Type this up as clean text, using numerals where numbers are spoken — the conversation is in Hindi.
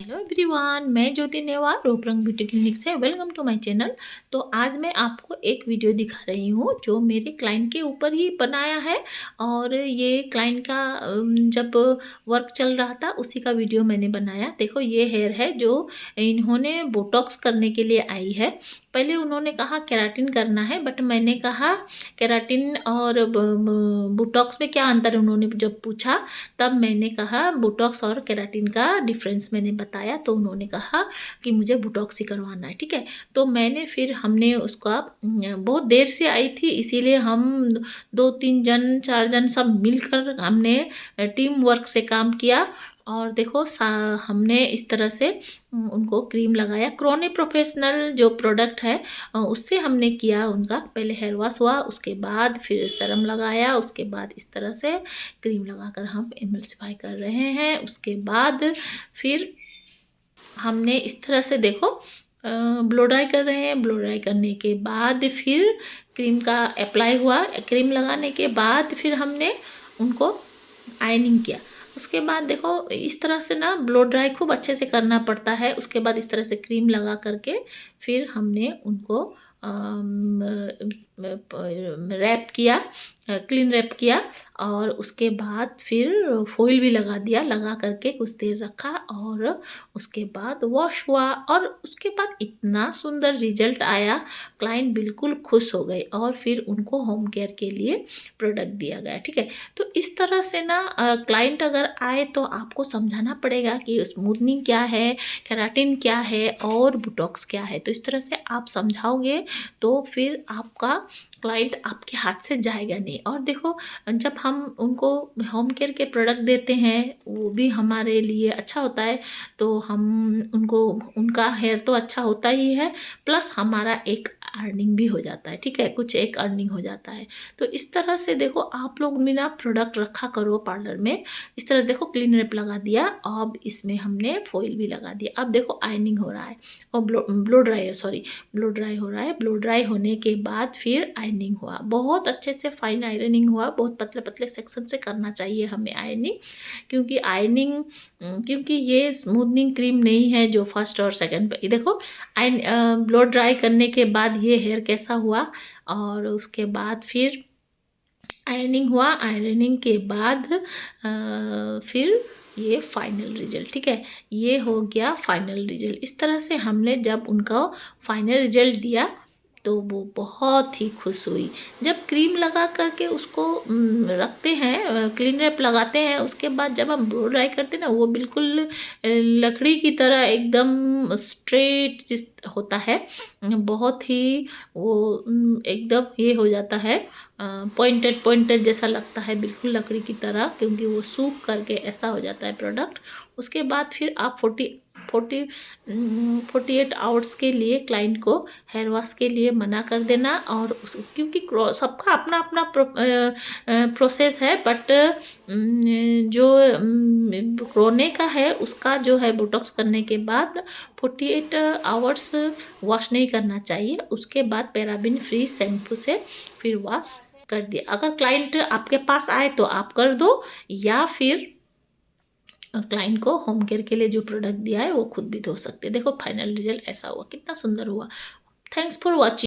हेलो एवरीवन, मैं ज्योति नेवार रूपरंग ब्यूटी क्लिनिक से वेलकम टू माय चैनल। तो आज मैं आपको एक वीडियो दिखा रही हूँ जो मेरे क्लाइंट के ऊपर ही बनाया है। और ये क्लाइंट का जब वर्क चल रहा था उसी का वीडियो मैंने बनाया। देखो, ये हेयर है जो इन्होंने बोटॉक्स करने के लिए आई है। पहले उन्होंने कहा केराटिन करना है, बट मैंने कहा केराटिन और बोटॉक्स में क्या अंतर है, उन्होंने जब पूछा तब मैंने कहा बोटॉक्स और केराटिन का डिफरेंस मैंने बताया। तो उन्होंने कहा कि मुझे बोटॉक्स ही करवाना है। ठीक है, तो मैंने फिर हमने उसका बहुत देर से आई थी, इसीलिए हम 2-3 जन 4 जन सब मिलकर हमने टीम वर्क से काम किया। और देखो हमने इस तरह से उनको क्रीम लगाया। क्रोने प्रोफेशनल जो प्रोडक्ट है उससे हमने किया। उनका पहले हेयर वॉश हुआ, उसके बाद फिर सीरम लगाया, उसके बाद इस तरह से क्रीम लगाकर हम एमल्सिफाई कर रहे हैं। उसके बाद फिर हमने इस तरह से देखो ब्लो ड्राई कर रहे हैं। ब्लो ड्राई करने के बाद फिर क्रीम का अप्लाई हुआ। क्रीम लगाने के बाद फिर हमने उनको आयनिंग किया। उसके बाद देखो इस तरह से ना ब्लो ड्राई खूब अच्छे से करना पड़ता है। उसके बाद इस तरह से क्रीम लगा करके फिर हमने उनको रैप किया, क्लीन रैप किया। और उसके बाद फिर फॉइल भी लगा दिया, लगा करके कुछ देर रखा और उसके बाद वॉश हुआ। और उसके बाद इतना सुंदर रिजल्ट आया, क्लाइंट बिल्कुल खुश हो गए। और फिर उनको होम केयर के लिए प्रोडक्ट दिया गया। ठीक है, तो इस तरह से ना क्लाइंट अगर आए तो आपको समझाना पड़ेगा कि स्मूथनिंग क्या है, केराटिन क्या है और बोटॉक्स क्या है। तो इस तरह से आप समझाओगे तो फिर आपका क्लाइंट आपके हाथ से जाएगा नहीं। और देखो, जब हम उनको होम केयर के प्रोडक्ट देते हैं वो भी हमारे लिए अच्छा होता है। तो हम उनको, उनका हेयर तो अच्छा होता ही है, प्लस हमारा एक अर्निंग भी हो जाता है। ठीक है, कुछ एक अर्निंग हो जाता है। तो इस तरह से देखो आप लोग भी ना प्रोडक्ट रखा करो पार्लर में। इस तरह से देखो क्लीन रैप लगा दिया, अब इसमें हमने फॉइल भी लगा दिया। अब देखो आयनिंग हो रहा है और ब्लो ड्राई है, सॉरी ब्लो ड्राई हो रहा है। ब्लो ड्राई होने के बाद फिर आयनिंग हुआ, बहुत अच्छे से फाइन आयरनिंग हुआ। बहुत पतले पतले सेक्शन से करना चाहिए हमें आयरनिंग, क्योंकि आयरनिंग क्योंकि ये स्मूथनिंग क्रीम नहीं है जो फर्स्ट और सेकंड पे। देखो ब्लो ड्राई करने के बाद ये हेयर कैसा हुआ। और उसके बाद फिर आयरनिंग हुआ। आयरनिंग के बाद फिर ये फाइनल रिजल्ट। ठीक है, ये हो गया फाइनल रिजल्ट। इस तरह से हमने जब उनका फाइनल रिजल्ट दिया तो वो बहुत ही खुश हुई। जब क्रीम लगा करके उसको रखते हैं, क्लीन रैप लगाते हैं, उसके बाद जब हम ब्लो ड्राई करते हैं ना वो बिल्कुल लकड़ी की तरह एकदम स्ट्रेट जिस होता है, बहुत ही वो एकदम ये हो जाता है, पॉइंटेड पॉइंटेड जैसा लगता है, बिल्कुल लकड़ी की तरह, क्योंकि वो सूख करके ऐसा हो जाता है प्रोडक्ट। उसके बाद फिर आप 48 आवर्स के लिए क्लाइंट को हेयर वॉश के लिए मना कर देना। और क्योंकि सबका अपना अपना प्रोसेस है, बट जो रोने का है उसका जो है बोटॉक्स करने के बाद 48 आवर्स वॉश नहीं करना चाहिए। उसके बाद पैराबिन फ्री शैम्पू से फिर वॉश कर दिया। अगर क्लाइंट आपके पास आए तो आप कर दो, या फिर क्लाइंट को होम केयर के लिए जो प्रोडक्ट दिया है वो खुद भी धो सकते हैं। देखो फाइनल रिजल्ट ऐसा हुआ, कितना सुंदर हुआ। Thanks for watching.